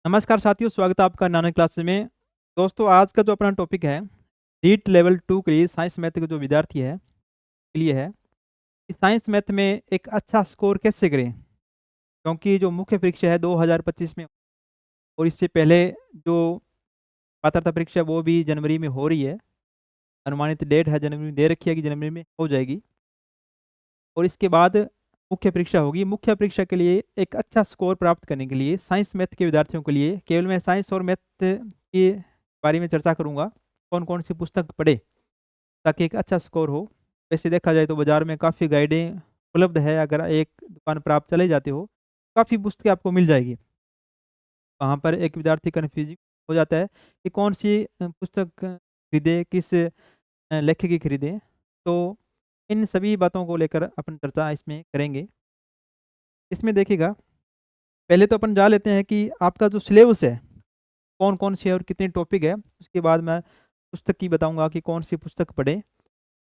नमस्कार साथियों, स्वागत है आपका नानो क्लासेस में। दोस्तों, आज का जो अपना टॉपिक है नीट लेवल 2 के लिए साइंस मैथ के जो विद्यार्थी है के लिए है कि साइंस मैथ में एक अच्छा स्कोर कैसे करें। क्योंकि जो मुख्य परीक्षा है 2025 में और इससे पहले जो पात्रता परीक्षा है वो भी जनवरी में हो रही है। अनुमानित डेट है जनवरी में दे रखी है कि जनवरी में हो जाएगी और इसके बाद मुख्य परीक्षा होगी। मुख्य परीक्षा के लिए एक अच्छा स्कोर प्राप्त करने के लिए साइंस मैथ के विद्यार्थियों के लिए केवल मैं साइंस और मैथ के बारे में चर्चा करूंगा। कौन कौन सी पुस्तक पढ़े ताकि एक अच्छा स्कोर हो। वैसे देखा जाए तो बाजार में काफ़ी गाइडें उपलब्ध है। अगर एक दुकान पर आप चले जाते हो काफ़ी पुस्तकें आपको मिल जाएगी। वहाँ पर एक विद्यार्थी कन्फ्यूज हो जाता है कि कौन सी पुस्तक खरीदे, किस लेखक की खरीदें। तो इन सभी बातों को लेकर अपन चर्चा इसमें करेंगे। इसमें देखिएगा, पहले तो अपन जान लेते हैं कि आपका जो सिलेबस है कौन कौन से और कितने टॉपिक है। उसके बाद मैं पुस्तक की बताऊंगा कि कौन सी पुस्तक पढ़े।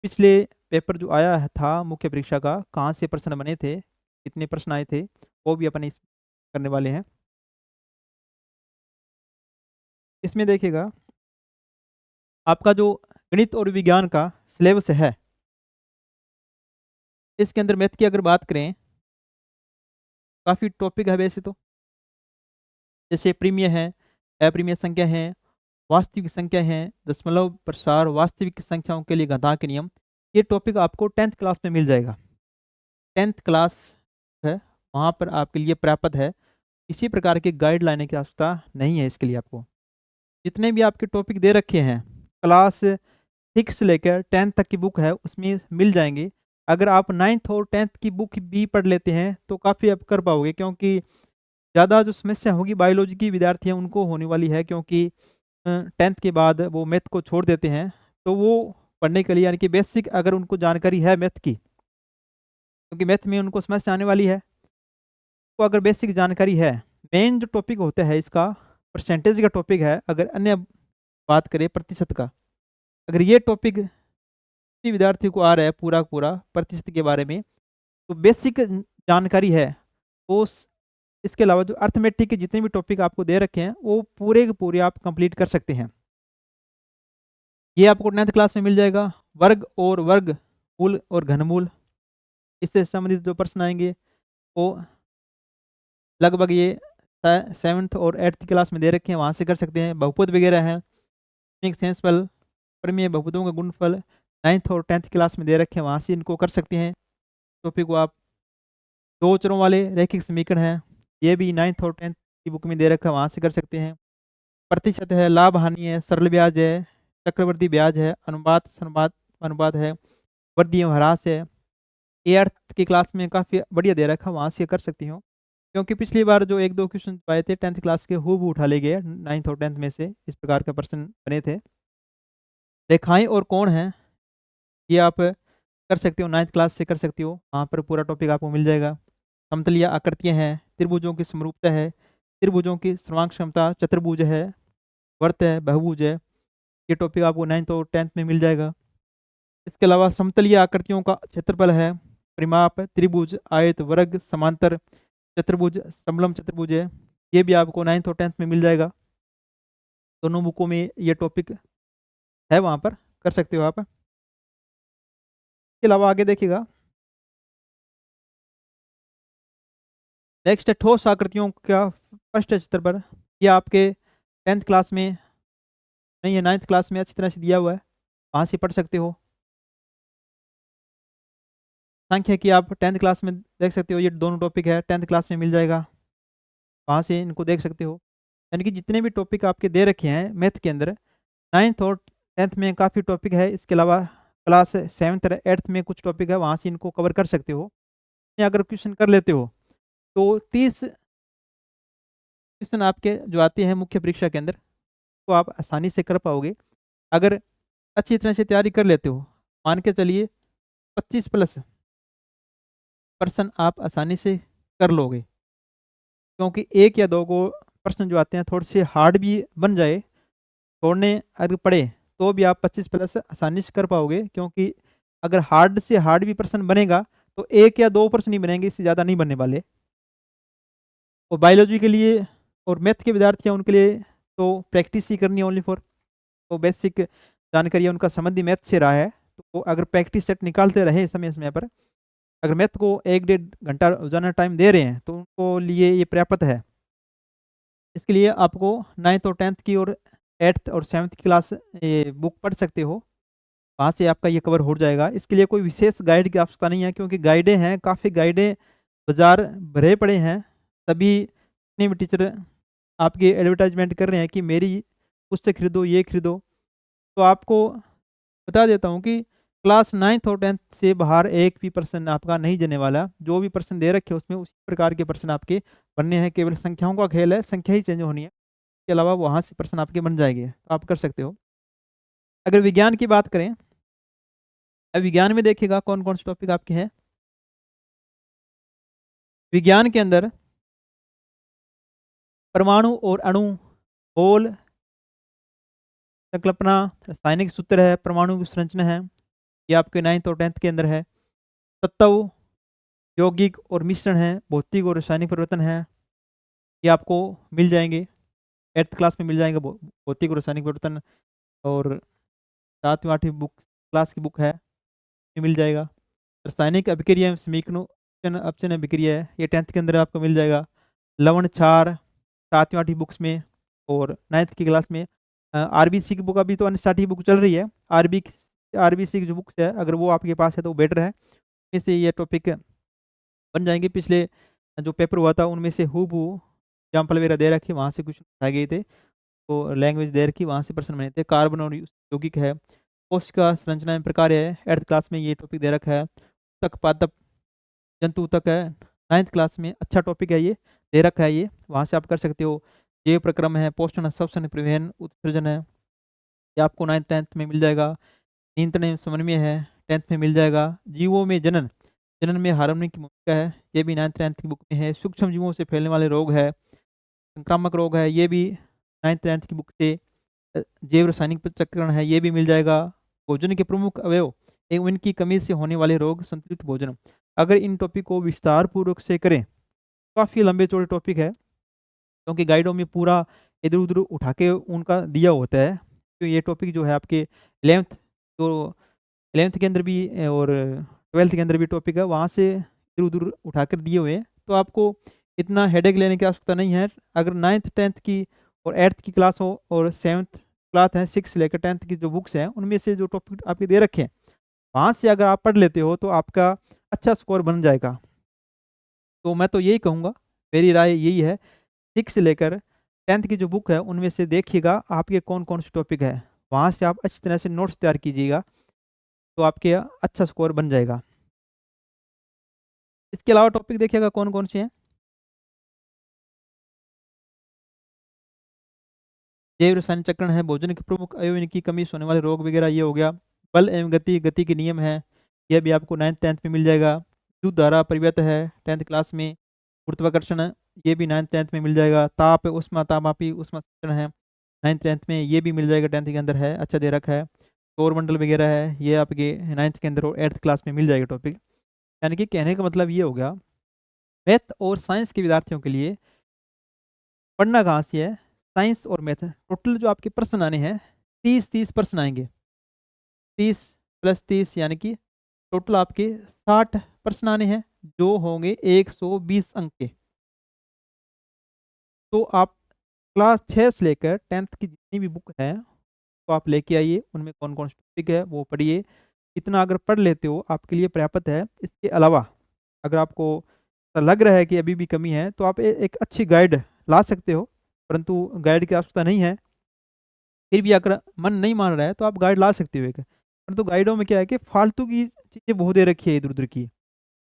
पिछले पेपर जो आया है था मुख्य परीक्षा का, कहाँ से प्रश्न बने थे, कितने प्रश्न आए थे, वो भी अपन इस करने वाले हैं। इसमें देखिएगा, आपका जो गणित और विज्ञान का सिलेबस है, इसके अंदर मैथ की अगर बात करें काफ़ी टॉपिक है वैसे तो। जैसे प्रीमिय है, अप्रीमिय संख्या है, वास्तविक संख्या है, दशमलव प्रसार, वास्तविक संख्याओं के लिए घातांक नियम। ये टॉपिक आपको 10th क्लास में मिल जाएगा। 10th क्लास है, वहाँ पर आपके लिए प्राप्त है। किसी प्रकार की गाइडलाइन की आवश्यकता नहीं है इसके लिए। आपको जितने भी आपके टॉपिक दे रखे हैं क्लास 6 से लेकर 10th तक की बुक है उसमें मिल जाएंगे। अगर आप 9th और 10th की बुक भी पढ़ लेते हैं तो काफ़ी आप कर पाओगे, क्योंकि ज़्यादा जो समस्या होगी बायोलॉजी की विद्यार्थी हैं उनको होने वाली है। क्योंकि 10th के बाद वो मैथ को छोड़ देते हैं, तो वो पढ़ने के लिए यानी कि बेसिक अगर उनको जानकारी है मैथ की, क्योंकि मैथ में उनको समस्या आने वाली है, तो अगर बेसिक जानकारी है, मेन जो टॉपिक होता है इसका परसेंटेज का टॉपिक है। अगर अन्य बात करें प्रतिशत का, अगर ये टॉपिक किसी विद्यार्थी को आ रहा है पूरा पूरा प्रतिशत के बारे में, तो बेसिक जानकारी है वो इसके अलावा जो अर्थमेटिक के जितने भी टॉपिक आपको दे रखे हैं वो पूरे के पूरे आप कंप्लीट कर सकते हैं। ये आपको 9th क्लास में मिल जाएगा। वर्ग और वर्ग मूल और घनमूल, इससे संबंधित जो प्रश्न आएंगे वो लगभग ये 7th और 8th क्लास में दे रखे हैं, वहाँ से कर सकते हैं। बहुपद वगैरह है, सेंसफल, परिमेय बहुपदों का गुणफल 9th और 10th क्लास में दे रखे हैं, वहाँ से इनको कर सकते हैं। टॉपिक को आप दो चरों वाले रैखिक समीकरण है, ये भी 9th और 10th की बुक में दे रखा है, वहाँ से कर सकते हैं। प्रतिशत है, लाभ हानि है, सरल ब्याज है, चक्रवर्ती ब्याज है, अनुपात अनुपात अनुपात है, वृद्धि एवं ह्रास है। ये अर्थ की क्लास में काफ़ी बढ़िया दे रखा है, वहाँ से कर सकती हूँ। क्योंकि पिछली बार जो एक दो क्वेश्चन आए थे 10th क्लास के हूबहू उठा ले गए 9th और 10th में से, इस प्रकार का प्रश्न बने थे। रेखाएं और कोण हैं, ये आप कर सकते हो, 9th क्लास से कर सकते हो, वहाँ पर पूरा टॉपिक आपको मिल जाएगा। समतलीय आकृतियाँ हैं, त्रिभुजों की समरूपता है, त्रिभुजों की सर्वांग क्षमता, चतुर्भुज है, वर्त है, बहुभुज है, ये टॉपिक आपको 9th और 10th में मिल जाएगा। इसके अलावा समतलीय आकृतियों का क्षेत्रफल है, परिमाप, त्रिभुज, आयत, वर्ग, समांतर चतुर्भुज, समलम चतुर्भुज है, ये भी आपको 9th और 10th में मिल जाएगा। दोनों बुकों में ये टॉपिक है, वहाँ पर कर सकते हो आप। इसके अलावा आगे देखिएगा, नेक्स्ट है ठोस आकृतियों का फर्स्ट क्षेत्रफल। ये आपके 10th क्लास में नहीं है, 9th क्लास में अच्छी तरह से दिया हुआ है, वहाँ से पढ़ सकते हो। संख्या की आप 10th क्लास में देख सकते हो, ये दोनों टॉपिक है 10th क्लास में मिल जाएगा, वहाँ से इनको देख सकते हो। यानी कि जितने भी टॉपिक आपके दे रखे हैं मैथ के अंदर 9th और 10th में काफ़ी टॉपिक है। इसके अलावा क्लास 7th और 8th में कुछ टॉपिक है, वहाँ से इनको कवर कर सकते हो। या अगर क्वेश्चन कर लेते हो तो 30 क्वेश्चन आपके जो आते हैं मुख्य परीक्षा के अंदर तो आप आसानी से कर पाओगे। अगर अच्छी तरह से तैयारी कर लेते हो, मान के चलिए 25 प्लस प्रश्न आप आसानी से कर लोगे। क्योंकि एक या दो को प्रश्न जो आते हैं थोड़े से हार्ड भी बन जाए, छोड़ने अगर पड़े तो भी आप 25 प्लस आसानी से कर पाओगे। क्योंकि अगर हार्ड से हार्ड भी प्रश्न बनेगा तो एक या दो प्रश्न ही बनेंगे, इससे ज़्यादा नहीं बनने वाले। और बायोलॉजी के लिए और मैथ के विद्यार्थी हैं उनके लिए तो प्रैक्टिस ही करनी है ओनली फॉर, तो बेसिक जानकारी उनका संबंधी मैथ से रहा है, तो अगर प्रैक्टिस सेट निकालते रहे समय समय पर, अगर मैथ को 1-1.5 घंटा रोजाना टाइम दे रहे हैं तो उनको लिए ये पर्याप्त है। इसके लिए आपको 9th और 10th की और 8th और 7th की क्लास ये बुक पढ़ सकते हो, वहाँ से आपका ये कवर हो जाएगा। इसके लिए कोई विशेष गाइड की आवश्यकता नहीं है, क्योंकि गाइडें हैं, काफ़ी गाइडें बाजार भरे पड़े हैं। सभी जितने भी टीचर आपकी एडवर्टाइजमेंट कर रहे हैं कि मेरी पुस्तक खरीदो, ये खरीदो। तो आपको बता देता हूँ कि क्लास 9th और 10th से बाहर एक भी प्रश्न आपका नहीं जाने वाला। जो भी प्रश्न दे रखे उसमें उसी प्रकार के प्रश्न आपके बनने हैं, केवल संख्याओं का खेल है, संख्या ही चेंज होनी है, इसके अलावा वहाँ से प्रश्न आपके बन जाएंगे, तो आप कर सकते हो। अगर विज्ञान की बात करें, अब विज्ञान में देखिएगा कौन कौन से टॉपिक आपके हैं। विज्ञान के अंदर परमाणु और अणु, मोल, संकल्पना, रासायनिक सूत्र है, परमाणु की संरचना है, ये आपके 9th और 10th के अंदर है। तत्व, यौगिक और मिश्रण है, भौतिक और रासायनिक परिवर्तन है, ये आपको मिल जाएंगे 8th क्लास में मिल जाएंगे। भौतिक और रासायनिक परिवर्तन, और 7वीं 8वीं बुक क्लास की बुक है, ये मिल जाएगा। रासायनिक अभिक्रिया, समीकरण अपचयन अभिक्रिया है, ये 10th के अंदर आपको मिल जाएगा। लवण क्षार 7वीं 8वीं बुक्स में, और 9th की क्लास में। आरबीसी की बुक अभी तो अनस्टार्ट बुक चल रही है, आरबीसी की जो बुक्स है अगर वो आपके पास है तो बेटर है, इससे ये टॉपिक बन जाएंगे। पिछले जो पेपर हुआ था उनमें से हूबहू एग्जाम्पल वगैरह दे रखे, वहाँ से कुछ आ गए थे, तो लैंग्वेज दे रखी, वहाँ से प्रश्न बने थे। कार्बन और यौगिक है, कोशिका संरचना में प्रकार है, 8th क्लास में ये टॉपिक दे रखा है। तक पादप जंतु तक है, 9th क्लास में अच्छा टॉपिक है, ये दे रखा है, ये वहाँ से आप कर सकते हो। जैव प्रक्रम है, पोषण, श्वसन, परिवहन, उत्सर्जन है, ये आपको 9th 10th में मिल जाएगा। नियंत्रण समन्वय है, 10th में मिल जाएगा। जीवों में जनन, जनन में हार्मोनी की भूमिका है, ये भी 9th 10th की बुक में है। सूक्ष्म जीवों से फैलने वाले रोग है, संक्रामक रोग है, ये भी 9th 10th की बुक से। जैव रासायनिक पृथक्करण है, ये भी मिल जाएगा। भोजन के प्रमुख अवयव एवं इनकी कमी से होने वाले रोग, संतुलित भोजन। अगर इन टॉपिक को विस्तार पूर्वक से करें, काफ़ी लंबे चौड़े टॉपिक है, क्योंकि गाइडों में पूरा इधर उधर उठा के उनका दिया होता है। तो ये टॉपिक जो है आपके 11th, तो 11th के अंदर भी और 12th के अंदर भी टॉपिक है, वहाँ से इधर उधर उठा कर दिए हुए हैं, तो आपको इतना हेडेक लेने की आवश्यकता नहीं है। अगर 9th 10th की और 8th की क्लास हो, और 7th क्लास है 6 से लेकर 10th की जो बुक्स हैं उनमें से जो टॉपिक आपके दे रखे हैं, वहाँ से अगर आप पढ़ लेते हो तो आपका अच्छा स्कोर बन जाएगा। तो मैं तो यही कहूँगा, मेरी राय यही है, 6 से लेकर 10th की जो बुक है उनमें से देखिएगा आपके कौन कौन से टॉपिक है, वहाँ से आप अच्छी तरह से नोट्स तैयार कीजिएगा, तो आपके अच्छा स्कोर बन जाएगा। इसके अलावा टॉपिक देखिएगा कौन कौन से हैं। जैव रसायन चक्रण है, भोजन के प्रमुख अवयव, इनकी कमी से होने वाले रोग वगैरह, ये हो गया। बल एवं गति, गति के नियम है, यह भी आपको 9th 10th में मिल जाएगा। विद्युत धारा परिवर्त है 10th क्लास में। गुरुत्वाकर्षण, ये भी 9th 10th में मिल जाएगा। ताप उष्मा, तापमापी उष्मा शिक्षण है, 9th 10th में, ये भी मिल जाएगा, 10th के अंदर है, अच्छा दे रखा है। सौरमंडल वगैरह है, ये आपके 9th के अंदर और 8th क्लास में मिल जाएगा टॉपिक। यानी कि कहने का मतलब ये हो गया, मैथ और साइंस के विद्यार्थियों के लिए पढ़ना कहाँ से है, साइंस और मैथ। टोटल जो आपके प्रश्न आने हैं 30 प्रश्न आएंगे, 30 + 30 यानी कि टोटल आपके 60 प्रश्न आने हैं, जो होंगे 120 अंक के। तो आप क्लास 6 से लेकर 10th की जितनी भी बुक है तो आप लेके आइए, उनमें कौन कौन से टॉपिक है वो पढ़िए। इतना अगर पढ़ लेते हो आपके लिए पर्याप्त है। इसके अलावा अगर आपको ऐसा लग रहा है कि अभी भी कमी है, तो आप एक अच्छी गाइड ला सकते हो, परंतु गाइड की आवश्यकता नहीं है। फिर भी अगर मन नहीं मान रहा है तो आप गाइड ला सकते हो एक, परंतु गाइडों में क्या है कि फालतू की चीज़ें बहुत दे रखी है इधर उधर की,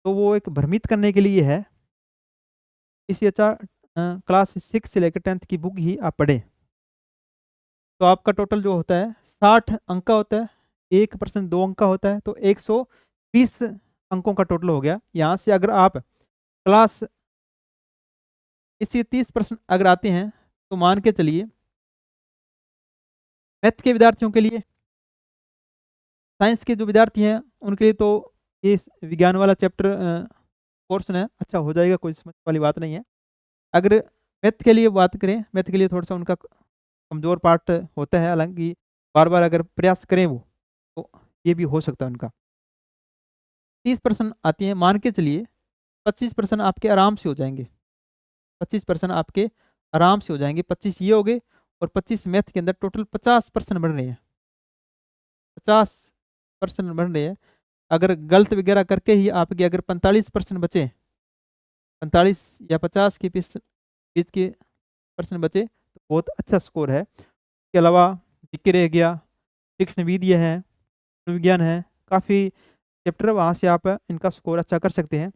तो वो एक भ्रमित करने के लिए है। इससे अच्छा क्लास 6 से लेकर 10th की बुक ही आप पढ़ें। तो आपका टोटल जो होता है 60 अंक का होता है, 1% 2 अंक का होता है, तो 120 अंकों का टोटल हो गया। यहाँ से अगर आप क्लास इसी 30% अगर आते हैं, तो मान के चलिए मैथ के विद्यार्थियों के लिए, साइंस के जो विद्यार्थी हैं उनके लिए तो ये विज्ञान वाला चैप्टर पोर्शन है, अच्छा हो जाएगा, कोई समझ वाली बात नहीं है। अगर मैथ के लिए बात करें, मैथ के लिए थोड़ा सा उनका कमज़ोर पार्ट होता है, हालांकि बार बार अगर प्रयास करें वो, तो ये भी हो सकता है उनका। 30% आती हैं, मान के चलिए 25% आपके आराम से हो जाएंगे, 25% आपके आराम से हो जाएंगे, 25 ये हो गए और 25 मैथ के अंदर टोटल 50% बन रहे हैं, 50% बन रहे हैं। अगर गलत वगैरह करके ही आपके अगर 45% बचे, 45 या 50 के बीच बीच के परसेंट बचे, तो बहुत अच्छा स्कोर है। इसके अलावा जीके रह गया, तीक्ष्ण विधि है, विज्ञान है, काफ़ी चैप्टर वहाँ से आप इनका स्कोर अच्छा कर सकते हैं।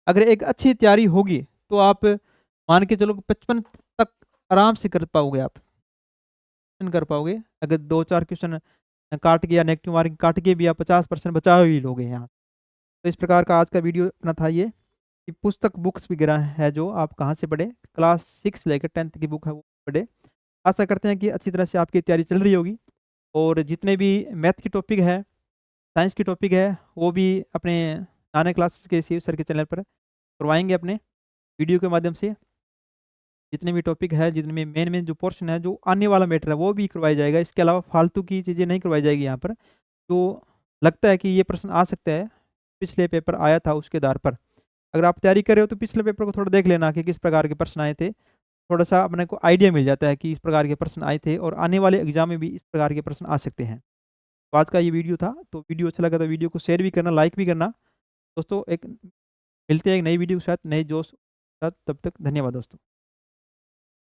अगर एक अच्छी तैयारी होगी तो आप मान के चलो 55 तक आराम से कर पाओगे, आप कर पाओगे। अगर 2-4 क्वेश्चन काट के या नेगेटिव मार्किंग काट के भी आप 50% बचा ही लोगे यहाँ। तो इस प्रकार का आज का वीडियो अपना था ये, कि पुस्तक बुक्स वगैरह है जो आप कहाँ से पढ़ें, क्लास 6 लेकर 10th की बुक है वो पढ़े। आशा करते हैं कि अच्छी तरह से आपकी तैयारी चल रही होगी, और जितने भी मैथ की टॉपिक है, साइंस की टॉपिक है, वो भी अपने आने क्लासेस के शिव सर के चैनल पर करवाएंगे अपने वीडियो के माध्यम से। जितने भी टॉपिक है, जितने में मेन मेन जो पोर्शन है, जो आने वाला मैटर है, वो भी करवाया जाएगा। इसके अलावा फालतू की चीज़ें नहीं करवाई जाएगी यहाँ पर। जो लगता है कि ये प्रश्न आ सकता है, पिछले पेपर आया था उसके आधार पर, अगर आप तैयारी कर रहे हो तो पिछले पेपर को थोड़ा देख लेना कि किस प्रकार के प्रश्न आए थे। थोड़ा सा अपने को आइडिया मिल जाता है कि इस प्रकार के प्रश्न आए थे और आने वाले एग्जाम में भी इस प्रकार के प्रश्न आ सकते हैं। तो आज का ये वीडियो था, तो वीडियो अच्छा लगा तो वीडियो को शेयर भी करना, लाइक भी करना। दोस्तों एक मिलते हैं एक नई वीडियो के साथ, नए जोश के साथ। तब तक धन्यवाद दोस्तों।